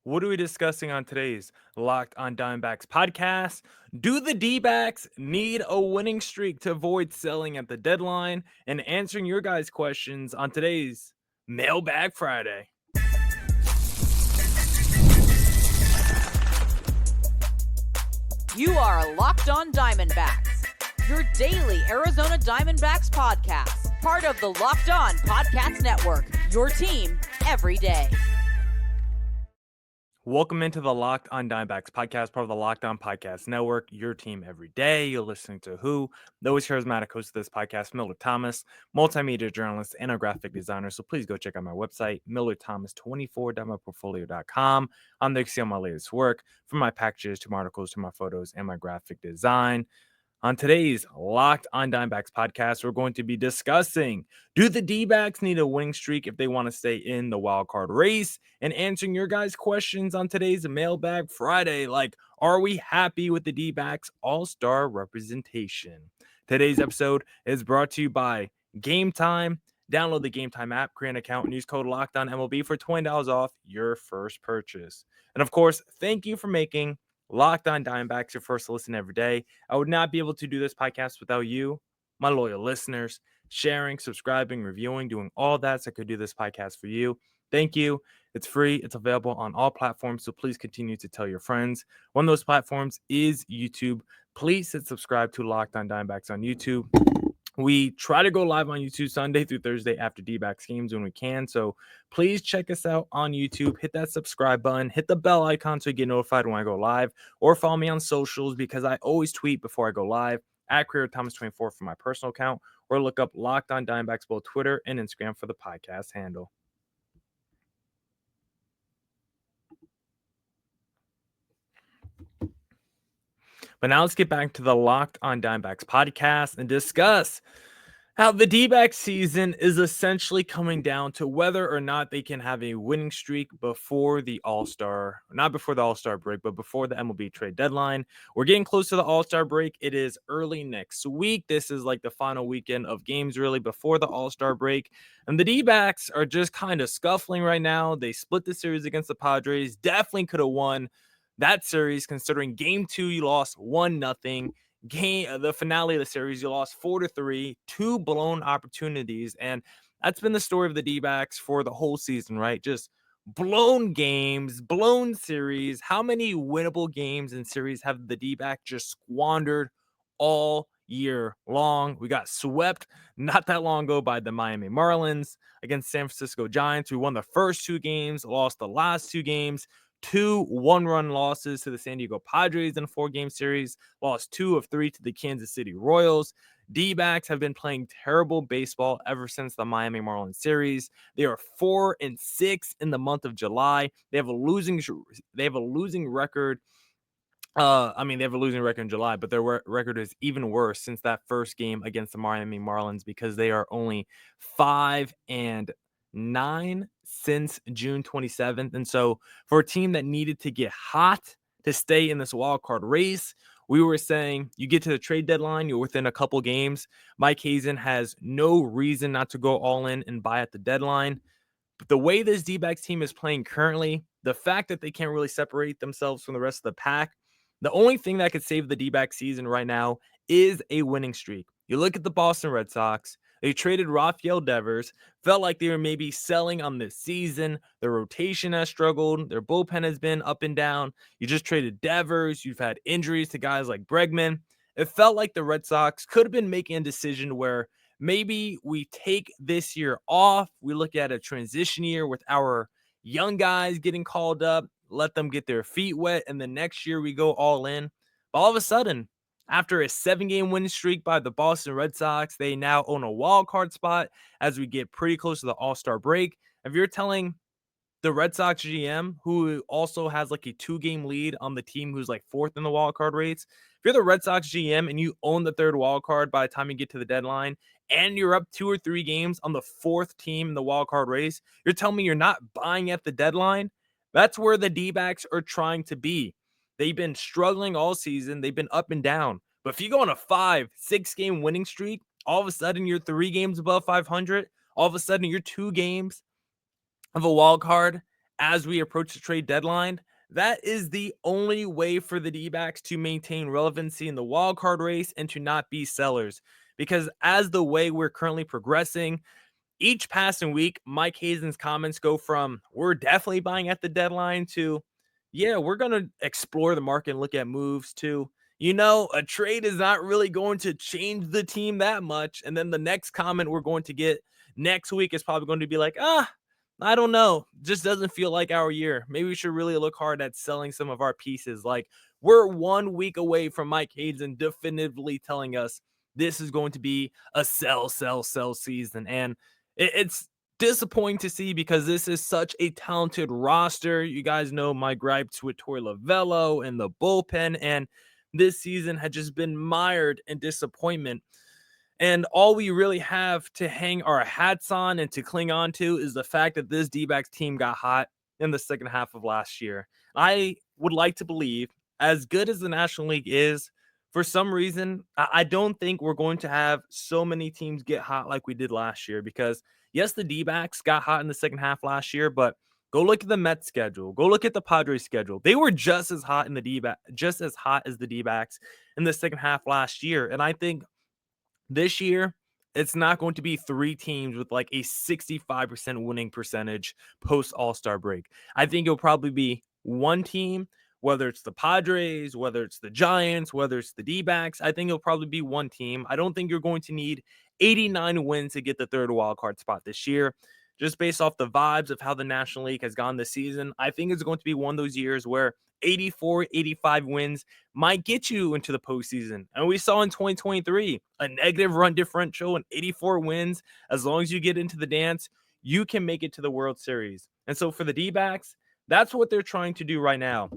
What are we discussing on today's Locked on Diamondbacks podcast? Do the D-backs need a winning streak to avoid selling at the deadline? And answering your guys' questions on today's Mailbag Friday. You are Locked on Diamondbacks, your daily Arizona Diamondbacks podcast, part of the Locked on Podcast Network, your team every day. Welcome into the Locked on Diamondbacks podcast, part of the Locked on Podcast Network, your team every day. You're listening to who? The always charismatic host of this podcast, Millard Thomas, multimedia journalist and a graphic designer. So please go check out my website, millardthomas24.myportfolio.com. I'm there to see all my latest work, from my packages to my articles to my photos and my graphic design. On today's Locked on Diamondbacks podcast, we're going to be discussing, do the D-backs need a winning streak if they want to stay in the wild card race? And answering your guys' questions on today's Mailbag Friday, like, are we happy with the D-backs All-Star Representation? Today's episode is brought to you by Game Time. Download the Game Time app, create an account, and use code LOCKEDONMLB for $20 off your first purchase. And of course, thank you for making Locked on Diamondbacks your first listen every day. I would not be able to do this podcast without you, my loyal listeners, sharing, subscribing, reviewing, doing all that so I could do this podcast for you. Thank you. It's free. It's available on all platforms, so please continue to tell your friends. One of those platforms is YouTube. Please hit subscribe to Locked on Diamondbacks on YouTube. We try to go live on YouTube Sunday through Thursday after D-backs games when we can. So please check us out on YouTube. Hit that subscribe button. Hit the bell icon so you get notified when I go live. Or follow me on socials because I always tweet before I go live at CreatorThomas24 for my personal account. Or look up Locked on Diamondbacks both Twitter and Instagram for the podcast handle. But now let's get back to the Locked on Diamondbacks podcast and discuss how the D-backs season is essentially coming down to whether or not they can have a winning streak before the All-Star, not before the All-Star break, but before the MLB trade deadline. We're getting close to the All-Star break. It is early next week. This is like the final weekend of games really before the All-Star break. And the D-backs are just kind of scuffling right now. They split the series against the Padres. Definitely could have won that series considering game 2 you lost 1-0. The finale of the series, you lost 4-3, 2 blown opportunities, and that's been the story of the D-backs for the whole season, right? Just blown games, blown series. How many winnable games and series have the D-back just squandered all year long? We got swept not that long ago by the Miami Marlins against San Francisco Giants. We won the first 2 games, lost the last 2 games. 2 one-run losses to the San Diego Padres in a 4-game series, lost 2 of 3 to the Kansas City Royals. D-backs have been playing terrible baseball ever since the Miami Marlins series. They are 4-6 in the month of July. They have a losing record. They have a losing record in July, but their record is even worse since that first game against the Miami Marlins because they are only 5-9 since June 27th. And so for a team that needed to get hot to stay in this wild card race, we were saying you get to the trade deadline, you're within a couple games. Mike Hazen has no reason not to go all in and buy at the deadline. But the way this D-backs team is playing currently, the fact that they can't really separate themselves from the rest of the pack, the only thing that could save the D-backs season right now is a winning streak. You look at the Boston Red Sox. They traded Rafael Devers, felt like they were maybe selling on this season. Their rotation has struggled. Their bullpen has been up and down. You just traded Devers. You've had injuries to guys like Bregman. It felt like the Red Sox could have been making a decision where maybe we take this year off. We look at a transition year with our young guys getting called up, let them get their feet wet, and then next year we go all in. But all of a sudden, after a 7-game winning streak by the Boston Red Sox, they now own a wild card spot as we get pretty close to the All-Star break. If you're telling the Red Sox GM, who also has like a 2-game lead on the team who's like 4th in the wild card rates, if you're the Red Sox GM and you own the 3rd wild card by the time you get to the deadline, and you're up 2 or 3 games on the 4th team in the wild card race, you're telling me you're not buying at the deadline? That's where the D-backs are trying to be. They've been struggling all season. They've been up and down. But if you go on a 5-6 game winning streak, all of a sudden you're 3 games above 500. All of a sudden you're 2 games of a wild card as we approach the trade deadline, that is the only way for the D-backs to maintain relevancy in the wild card race and to not be sellers. Because as the way we're currently progressing, each passing week, Mike Hazen's comments go from "we're definitely buying at the deadline" to "yeah, we're going to explore the market and look at moves" to a trade is not really going to change the team that much. And then the next comment we're going to get next week is probably going to be like, I don't know. Just doesn't feel like our year. Maybe we should really look hard at selling some of our pieces. Like, we're 1 week away from Mike Hazen definitively telling us this is going to be a sell, sell, sell season. And it's disappointing to see because this is such a talented roster. You guys know my gripes with Torey Lovullo and the bullpen, and this season had just been mired in disappointment. And all we really have to hang our hats on and to cling on to is the fact that this D-backs team got hot in the second half of last year. I would like to believe, as good as the National League is, for some reason, I don't think we're going to have so many teams get hot like we did last year. Because yes, the D-backs got hot in the second half last year, but go look at the Mets schedule. Go look at the Padres schedule. They were just as hot just as hot as the D-backs in the second half last year. And I think this year, it's not going to be three teams with like a 65% winning percentage post All-Star break. I think it'll probably be one team, whether it's the Padres, whether it's the Giants, whether it's the D-backs. I think it'll probably be one team. I don't think you're going to need 89 wins to get the third wild card spot this year. Just based off the vibes of how the National League has gone this season, I think it's going to be one of those years where 84, 85 wins might get you into the postseason. And we saw in 2023 a negative run differential and 84 wins. As long as you get into the dance, you can make it to the World Series. And so for the D-backs, that's what they're trying to do right now.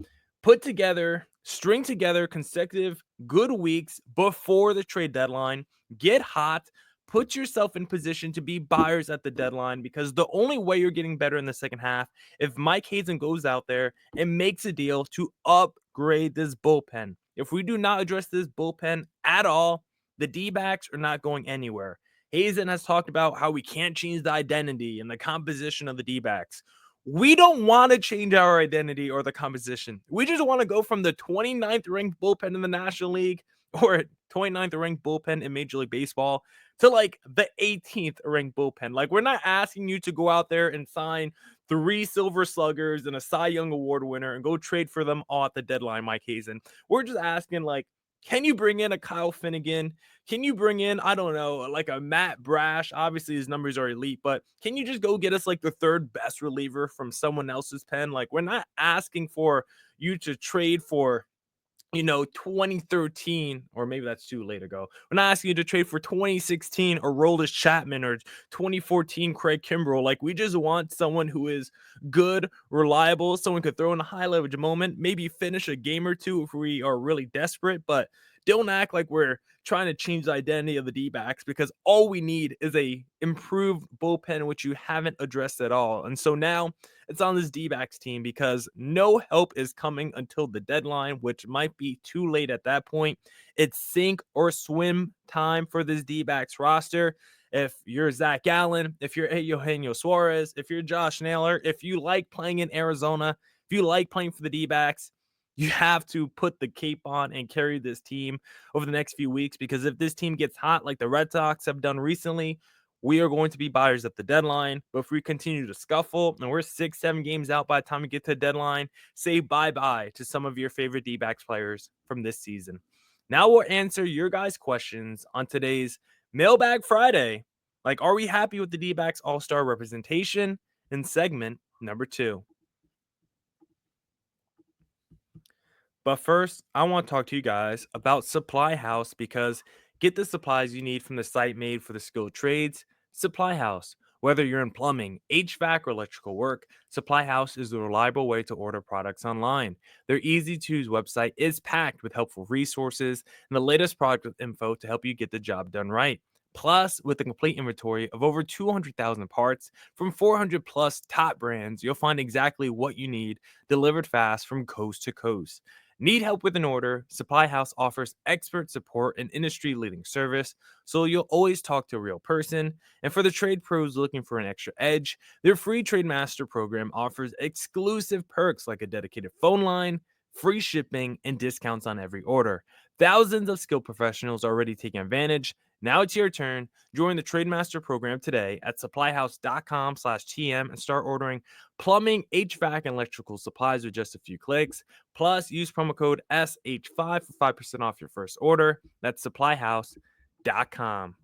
String together consecutive good weeks before the trade deadline, get hot, put yourself in position to be buyers at the deadline, because the only way you're getting better in the second half, if Mike Hazen goes out there and makes a deal to upgrade this bullpen. If we do not address this bullpen at all, the D-backs are not going anywhere. Hazen has talked about how we can't change the identity and the composition of the D-backs. We don't want to change our identity or the composition. We just want to go from the 29th ranked bullpen in the National League or 29th ranked bullpen in Major League Baseball to like the 18th ranked bullpen. Like, we're not asking you to go out there and sign 3 Silver Sluggers and a Cy Young Award winner and go trade for them all at the deadline, Mike Hazen. We're just asking, like, can you bring in a Kyle Finnegan? Can you bring in, I don't know, like a Matt Brash? Obviously, his numbers are elite, but can you just go get us like the third best reliever from someone else's pen? Like, we're not asking for you to trade for 2013, or maybe that's too late ago. We're not asking you to trade for 2016 or Aroldis Chapman or 2014 Craig Kimbrell. Like, we just want someone who is good, reliable, someone could throw in a high leverage moment, maybe finish a game or two if we are really desperate, but don't act like we're trying to change the identity of the D-backs, because all we need is a improved bullpen, which you haven't addressed at all. And so now it's on this D-backs team, because no help is coming until the deadline, which might be too late at that point. It's sink or swim time for this D-backs roster. If you're Zach Gallen, if you're Eugenio Suarez, if you're Josh Naylor, if you like playing in Arizona, if you like playing for the D-backs, you have to put the cape on and carry this team over the next few weeks, because if this team gets hot like the Red Sox have done recently, we are going to be buyers at the deadline. But if we continue to scuffle and we're 6-7 games out by the time we get to the deadline, say bye-bye to some of your favorite D-backs players from this season. Now we'll answer your guys' questions on today's Mailbag Friday. Like, are we happy with the Dbacks All-Star Representation in segment number 2? But first, I want to talk to you guys about Supply House, because get the supplies you need from the site made for the skilled trades, Supply House. Whether you're in plumbing, HVAC, or electrical work, Supply House is the reliable way to order products online. Their easy-to-use website is packed with helpful resources and the latest product info to help you get the job done right. Plus, with a complete inventory of over 200,000 parts from 400 plus top brands, you'll find exactly what you need delivered fast from coast to coast. Need help with an order? Supply House offers expert support and industry-leading service, so you'll always talk to a real person. And for the trade pros looking for an extra edge, their free Trade Master program offers exclusive perks like a dedicated phone line, free shipping, and discounts on every order. Thousands of skilled professionals are already taking advantage. Now it's your turn. Join the Trade Master program today at supplyhouse.com/TM and start ordering plumbing, HVAC, and electrical supplies with just a few clicks. Plus, use promo code SH5 for 5% off your first order. That's supplyhouse.com.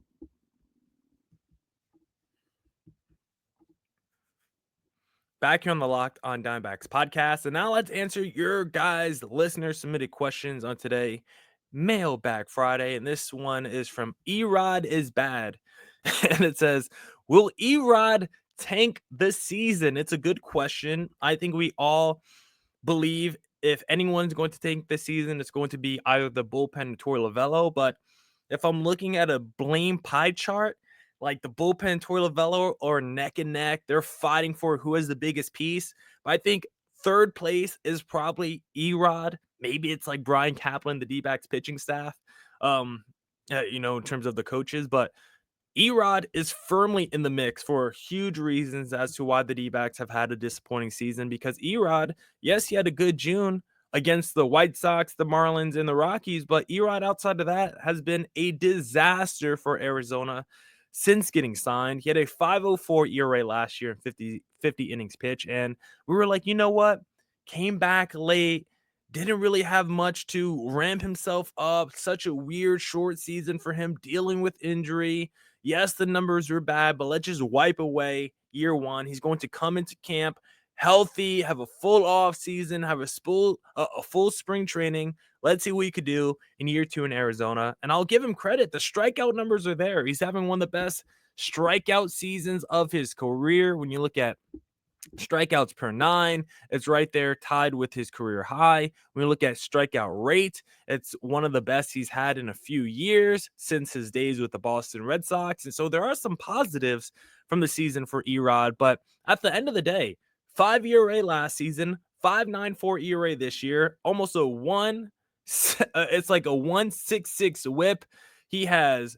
Back here on the Locked on Diamondbacks podcast. And now let's answer your guys' listener submitted questions on today, Mailbag Friday. And this one is from Erod is Bad. And it says, will Erod tank the season? It's a good question. I think we all believe if anyone's going to tank this season, it's going to be either the bullpen or Torey Lovullo. But if I'm looking at a blame pie chart, like the bullpen and Torey Lovullo are neck and neck. They're fighting for who has the biggest piece. But I think third place is probably Erod. Maybe it's like Brian Kaplan, the D-backs pitching staff, in terms of the coaches. But Erod is firmly in the mix for huge reasons as to why the D-backs have had a disappointing season. Because Erod, yes, he had a good June against the White Sox, the Marlins, and the Rockies. But Erod, outside of that, has been a disaster for Arizona since getting signed. He had a 5.04 ERA last year in 50 innings pitch. And we were like, you know what? Came back late, didn't really have much to ramp himself up. Such a weird short season for him, dealing with injury. Yes, the numbers were bad, but let's just wipe away year one. He's going to come into camp healthy, have a full off season, have a full spring training. Let's see what he could do in year two in Arizona. And I'll give him credit. The strikeout numbers are there. He's having one of the best strikeout seasons of his career. When you look at strikeouts per 9, it's right there tied with his career high. When we look at strikeout rate, it's one of the best he's had in a few years since his days with the Boston Red Sox. And so there are some positives from the season for Erod. But at the end of the day, 5 ERA last season, 5.94 ERA this year, almost a 1. It's like a 1.66 whip. He has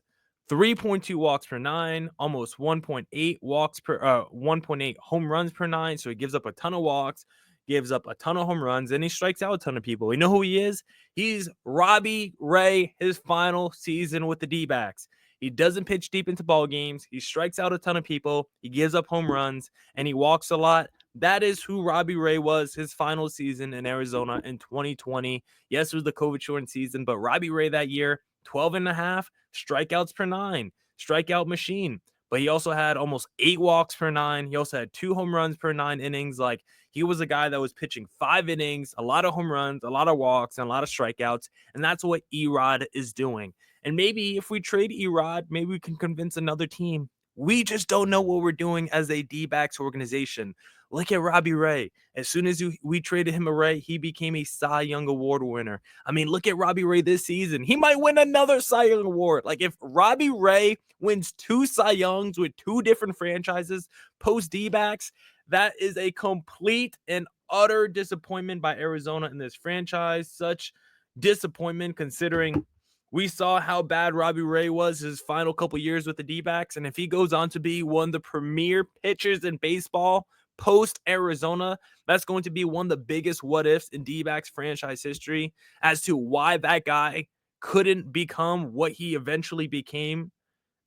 3.2 walks per 9, almost 1.8 home runs per 9. So he gives up a ton of walks, gives up a ton of home runs, and he strikes out a ton of people. You know who he is? He's Robbie Ray, his final season with the D-backs. He doesn't pitch deep into ball games. He strikes out a ton of people. He gives up home runs, and he walks a lot. That is who Robbie Ray was his final season in Arizona in 2020. Yes, it was the COVID-shortened season, but Robbie Ray that year, 12.5 strikeouts per 9, strikeout machine. But he also had almost 8 walks per 9. He also had 2 home runs per 9 innings. Like, he was a guy that was pitching 5 innings, a lot of home runs, a lot of walks, and a lot of strikeouts. And that's what Erod is doing. And maybe if we trade Erod, maybe we can convince another team. We just don't know what we're doing as a D-backs organization. Look at Robbie Ray. As soon as we traded him away, he became a Cy Young Award winner. I mean, look at Robbie Ray this season. He might win another Cy Young Award. Like, if Robbie Ray wins 2 Cy Youngs with 2 different franchises post D-backs, that is a complete and utter disappointment by Arizona in this franchise. Such disappointment considering we saw how bad Robbie Ray was his final couple years with the D-backs. And if he goes on to be one of the premier pitchers in baseball post Arizona, that's going to be one of the biggest what ifs in D-backs franchise history as to why that guy couldn't become what he eventually became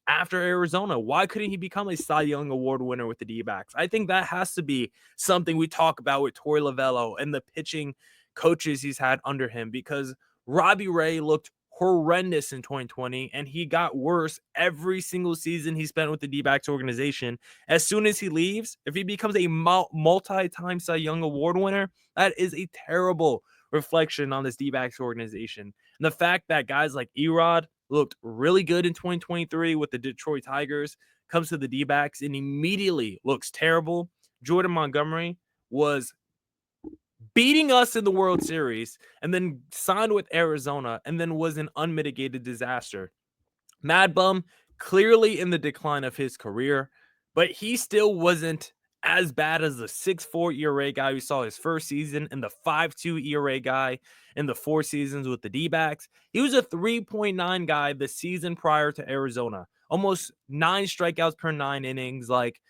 after Arizona. Why couldn't he become a Cy Young Award winner with the D-backs? I think that has to be something we talk about with Torey Lovullo and the pitching coaches he's had under him, because Robbie Ray looked horrendous in 2020, and he got worse every single season he spent with the D-backs organization. As soon as he leaves, if he becomes a multi-time Cy Young Award winner, that is a terrible reflection on this D-backs organization. And the fact that guys like Erod looked really good in 2023 with the Detroit Tigers, comes to the D-backs and immediately looks terrible. Jordan Montgomery was beating us in the World Series and then signed with Arizona and then was an unmitigated disaster. Mad Bum, clearly in the decline of his career, but he still wasn't as bad as the 6.4 ERA guy we saw his first season and the 5.2 ERA guy in the 4 seasons with the D-backs. He was a 3.9 guy the season prior to Arizona, almost 9 strikeouts per 9 innings. Like,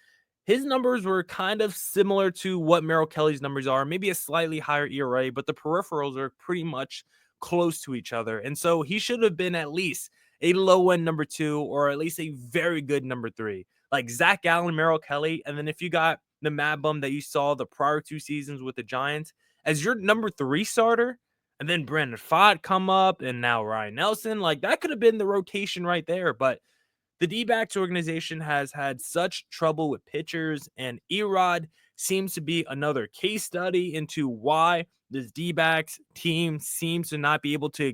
his numbers were kind of similar to what Merrill Kelly's numbers are, maybe a slightly higher ERA, but the peripherals are pretty much close to each other. And so he should have been at least a low end number 2 or at least a very good number 3. Like Zach Gallen, Merrill Kelly. And then if you got the Mad Bum that you saw the prior 2 seasons with the Giants as your number 3 starter, and then Brandon Pfaadt come up and now Ryan Nelson, like that could have been the rotation right there. But the D-backs organization has had such trouble with pitchers, and Erod seems to be another case study into why this D-backs team seems to not be able to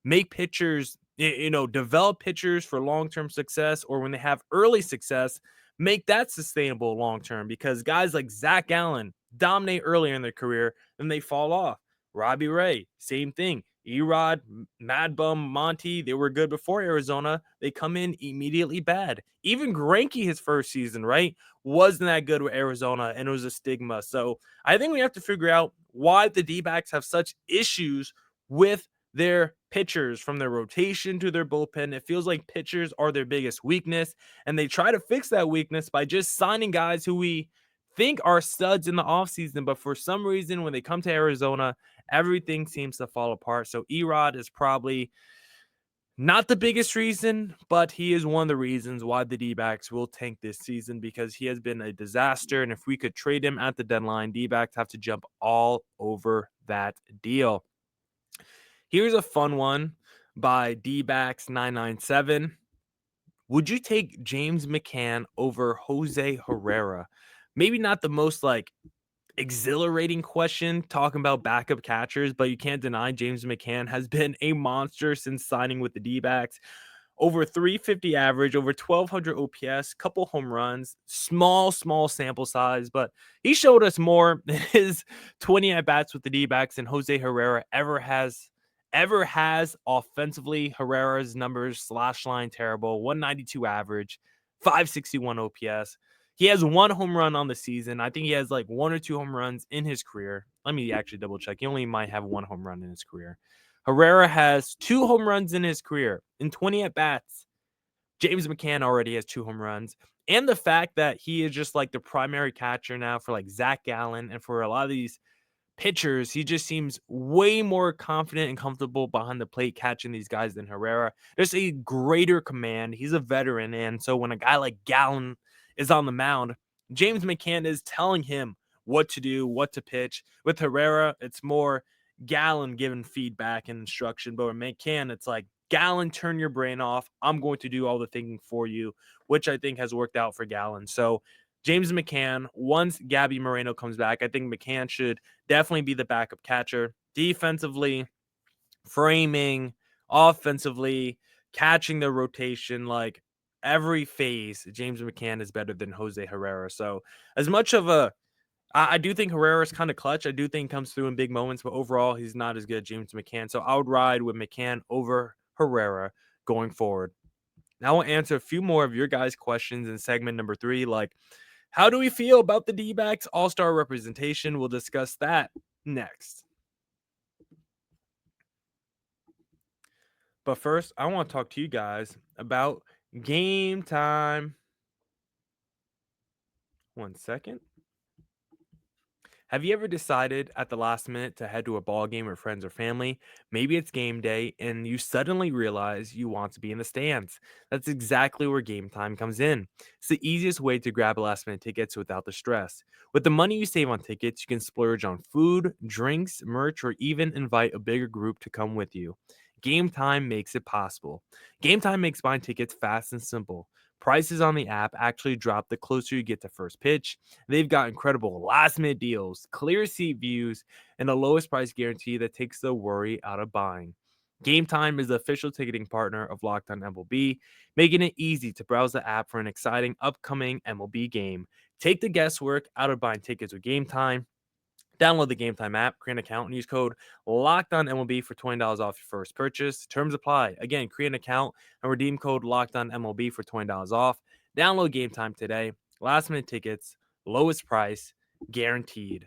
make pitchers, develop pitchers for long-term success, or when they have early success, make that sustainable long-term, because guys like Zach Gallen dominate earlier in their career, then they fall off. Robbie Ray, same thing. Erod, Mad Bum, Monty, they were good before Arizona. They come in immediately bad. Even Greinke, his first season, right, wasn't that good with Arizona, and it was a stigma. So I think we have to figure out why the D-backs have such issues with their pitchers, from their rotation to their bullpen. It feels like pitchers are their biggest weakness, and they try to fix that weakness by just signing guys who we think are studs in the offseason, but for some reason, when they come to Arizona, everything seems to fall apart. So Erod is probably not the biggest reason, but he is one of the reasons why the D-backs will tank this season, because he has been a disaster. And if we could trade him at the deadline, D-backs have to jump all over that deal. Here's a fun one by D-backs 997. Would you take James McCann over Jose Herrera? Maybe not the most exhilarating question talking about backup catchers, but you can't deny James McCann has been a monster since signing with the D-backs. Over 350 average, over 1,200 OPS, couple home runs, small sample size, but he showed us more in his 20 at-bats with the D-backs than Jose Herrera ever has offensively. Herrera's numbers slash line terrible, 192 average, 561 OPS. He has 1 home run on the season. I think he has 1 or 2 home runs in his career. Let me actually double check. He only might have 1 home run in his career. Herrera has 2 home runs in his career. In 20 at-bats, James McCann already has 2 home runs. And the fact that he is just the primary catcher now for Zach Gallen and for a lot of these pitchers, he just seems way more confident and comfortable behind the plate catching these guys than Herrera. There's a greater command. He's a veteran, and so when a guy like Gallen is on the mound, James McCann is telling him what to do, what to pitch. With Herrera, it's more Gallen giving feedback and instruction, but with McCann, it's Gallen, turn your brain off. I'm going to do all the thinking for you, which I think has worked out for Gallen. So James McCann, once Gabby Moreno comes back, I think McCann should definitely be the backup catcher. Defensively, framing, offensively, catching the rotation, every phase, James McCann is better than Jose Herrera. So as much of I do think Herrera is kind of clutch. I do think he comes through in big moments, but overall, he's not as good as James McCann. So I would ride with McCann over Herrera going forward. Now I'll answer a few more of your guys' questions in segment number 3, how do we feel about the D-backs All-Star Representation? We'll discuss that next. But first, I want to talk to you guys about Game Time. 1 second. Have you ever decided at the last minute to head to a ball game with friends or family? Maybe it's game day and you suddenly realize you want to be in the stands. That's exactly where Game Time comes in. It's the easiest way to grab last minute tickets without the stress. With the money you save on tickets, you can splurge on food, drinks, merch, or even invite a bigger group to come with you. Game Time makes it possible. Game Time makes buying tickets fast and simple. Prices on the app actually drop the closer you get to first pitch. They've got incredible last minute deals, clear seat views, and the lowest price guarantee that takes the worry out of buying. Game Time is the official ticketing partner of Locked On MLB, making it easy to browse the app for an exciting upcoming MLB game. Take the guesswork out of buying tickets with Game Time. Download the Game Time app, create an account, and use code LOCKEDONMLB for $20 off your first purchase. Terms apply. Again, create an account and redeem code LOCKEDONMLB for $20 off. Download Game Time today. Last minute tickets, lowest price, guaranteed.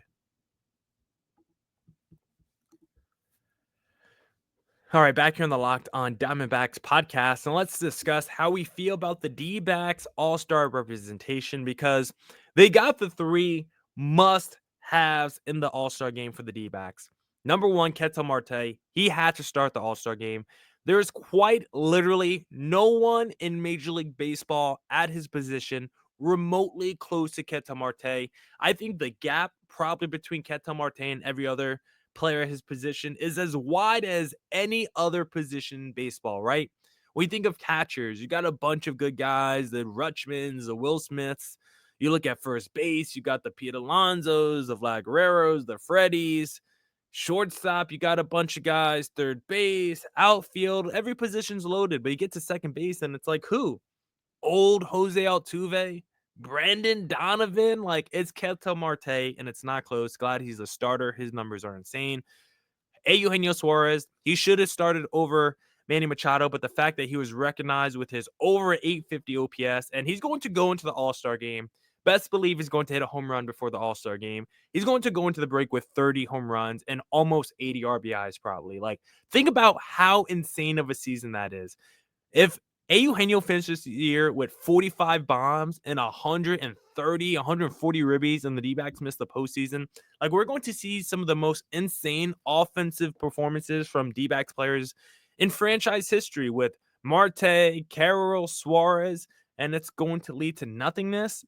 All right, back here on the Locked On Diamondbacks podcast, and let's discuss how we feel about the D-backs All-Star Representation, because they got the three must-haves in the All-Star game for the D-backs. Number one, Ketel Marte. He had to start the All-Star game. There is quite literally no one in Major League Baseball at his position remotely close to Ketel Marte. I think the gap probably between Ketel Marte and every other player at his position is as wide as any other position in baseball, right? When you think of catchers, you got a bunch of good guys, the Rutschmans, the Will Smiths. You look at first base, you got the Pete Alonsos, the Vlad Guerreros, the Freddys. Shortstop, you got a bunch of guys. Third base, outfield, every position's loaded. But you get to second base, and it's like, who? Old Jose Altuve, Brandon Donovan, like it's Ketel Marte, and it's not close. Glad he's a starter. His numbers are insane. Eugenio Suarez, he should have started over Manny Machado, but the fact that he was recognized with his over 850 OPS, and he's going to go into the All-Star game. Best believe he's going to hit a home run before the All-Star game. He's going to go into the break with 30 home runs and almost 80 RBIs probably. Like, think about how insane of a season that is. If Eugenio finishes the year with 45 bombs and 130, 140 ribbies, and the D-backs miss the postseason, like we're going to see some of the most insane offensive performances from D-backs players in franchise history with Marte, Carroll, Suarez, and it's going to lead to nothingness.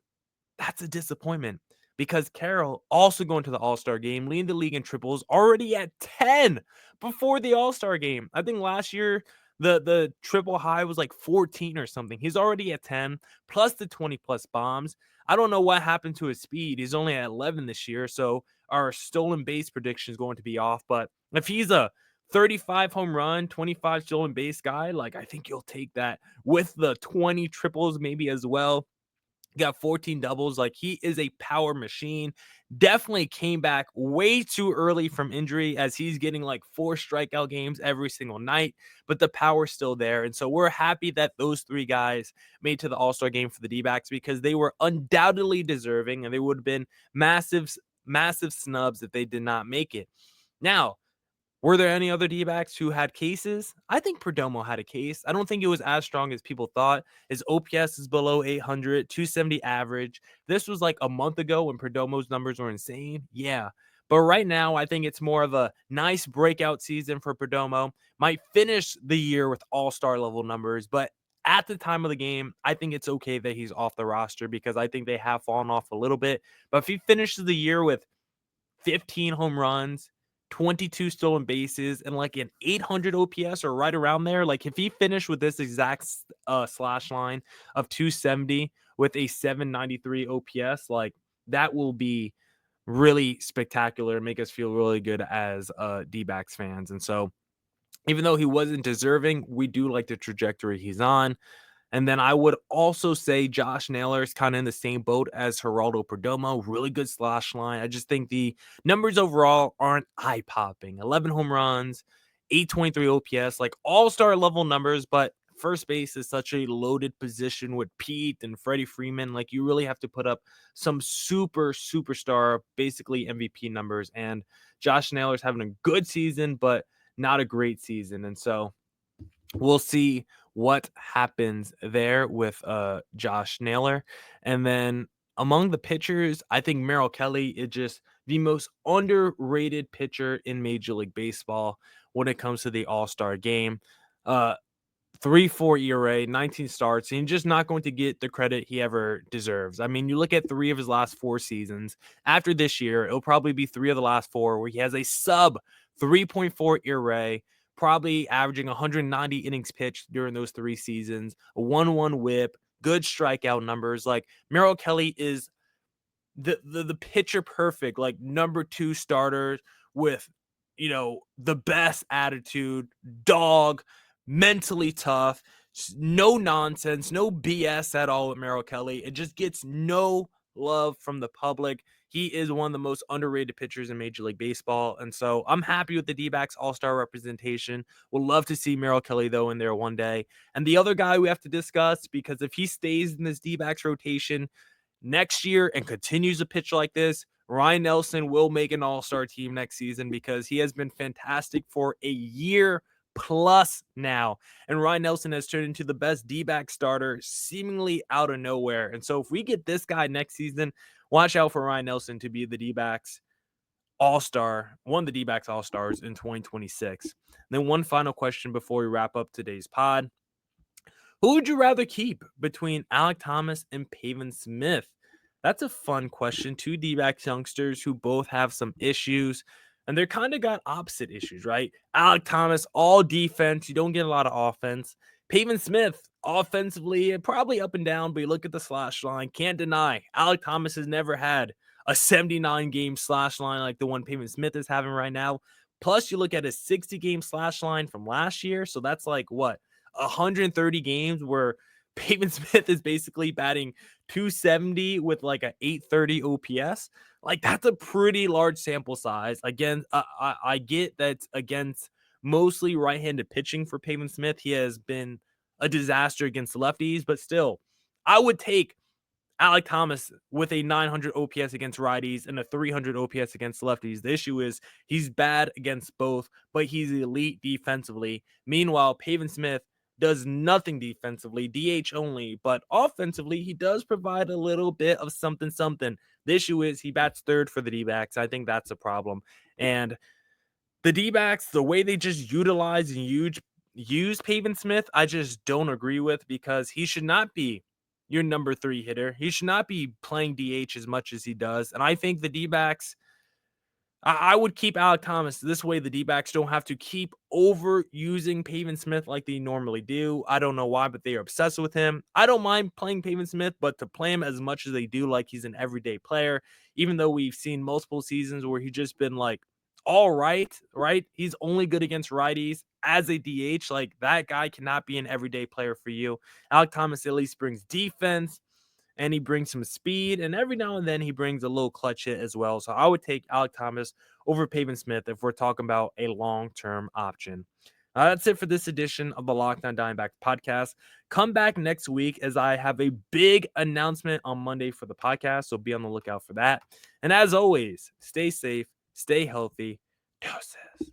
That's a disappointment because Carroll also going to the All-Star game, leading the league in triples, already at 10 before the All-Star game. I think last year the triple high was like 14 or something. He's already at 10 plus the 20 plus bombs. I don't know what happened to his speed. He's only at 11 this year, so our stolen base prediction is going to be off. But if he's a 35 home run, 25 stolen base guy, like I think you'll take that with the 20 triples maybe as well. Got 14 doubles. Like he is a power machine. Definitely came back way too early from injury as he's getting like 4 strikeout games every single night, but the power's still there. And so we're happy that those 3 guys made to the All-Star game for the D-backs because they were undoubtedly deserving and they would have been massive snubs if they did not make it. Now, were there any other D-backs who had cases? I think Perdomo had a case. I don't think it was as strong as people thought. His OPS is below 800, 270 average. This was like a month ago when Perdomo's numbers were insane. Yeah. But right now, I think it's more of a nice breakout season for Perdomo. Might finish the year with all-star level numbers, but at the time of the game, I think it's okay that he's off the roster because I think they have fallen off a little bit. But if he finishes the year with 15 home runs, 22 stolen bases, and like an 800 OPS or right around there. Like if he finished with this exact slash line of 270 with a 793 OPS, like that will be really spectacular and make us feel really good as D-backs fans. And so even though he wasn't deserving, we do like the trajectory he's on. And then I would also say Josh Naylor is kind of in the same boat as Geraldo Perdomo. Really good slash line. I just think the numbers overall aren't eye-popping. 11 home runs, 823 OPS, like all-star level numbers, but first base is such a loaded position with Pete and Freddie Freeman. Like you really have to put up some superstar, basically MVP numbers. And Josh Naylor's having a good season, but not a great season. And so we'll see what happens there with Josh Naylor. And then among the pitchers, I think Merrill Kelly is just the most underrated pitcher in Major League Baseball when it comes to the All-Star game. 3.4 ERA, 19 starts, and just not going to get the credit he ever deserves. I mean, you look at 3 of his last 4 seasons. After this year, it'll probably be 3 of the last 4 where he has a sub 3.4 ERA, probably averaging 190 innings pitched during those 3 seasons, a 1-1 whip, good strikeout numbers. Like Merrill Kelly is the pitcher perfect, like number 2 starter with, the best attitude, dog, mentally tough, no nonsense, no BS at all with Merrill Kelly. It just gets no love from the public. He is one of the most underrated pitchers in Major League Baseball. And so I'm happy with the D-backs All-Star representation. We'll love to see Merrill Kelly, though, in there one day. And the other guy we have to discuss, because if he stays in this D-backs rotation, next year and continues to pitch like this, Ryan Nelson will make an all-star team next season because he has been fantastic for a year plus now. And Ryan Nelson has turned into the best D-back starter seemingly out of nowhere. And so if we get this guy next season, watch out for Ryan Nelson to be the D-backs all-star, one of the D-backs all-stars in 2026. And then one final question before we wrap up today's pod. Who would you rather keep between Alek Thomas and Pavin Smith? That's a fun question. Two D-backs youngsters who both have some issues, and they're kind of got opposite issues, right? Alek Thomas, all defense. You don't get a lot of offense. Pavin Smith, offensively, probably up and down, but you look at the slash line, can't deny. Alek Thomas has never had a 79-game slash line like the one Pavin Smith is having right now. Plus, you look at a 60-game slash line from last year, so that's like what? 130 games where Pavin Smith is basically batting 270 with like a 830 OPS. Like that's a pretty large sample size. Again, I get that against mostly right-handed pitching for Pavin Smith. He has been a disaster against lefties, but still, I would take Alek Thomas with a 900 OPS against righties and a 300 OPS against lefties. The issue is he's bad against both, but he's elite defensively. Meanwhile, Pavin Smith does nothing defensively, DH only, but offensively, he does provide a little bit of something. The issue is he bats third for the D-backs. I think that's a problem. And the D-backs, the way they just utilize and use Pavin Smith, I just don't agree with because he should not be your number 3 hitter. He should not be playing DH as much as he does. And I think the D-backs, I would keep Alek Thomas. This way, the D-backs don't have to keep overusing Pavin Smith like they normally do. I don't know why, but they are obsessed with him. I don't mind playing Pavin Smith, but to play him as much as they do, like he's an everyday player, even though we've seen multiple seasons where he's just been like, all right? He's only good against righties as a DH. Like that guy cannot be an everyday player for you. Alek Thomas at least brings defense and he brings some speed, and every now and then he brings a little clutch hit as well. So I would take Alek Thomas over Pavin Smith if we're talking about a long-term option. That's it for this edition of the Locked On Diamondbacks podcast. Come back next week as I have a big announcement on Monday for the podcast, so be on the lookout for that. And as always, stay safe, stay healthy. Deuces.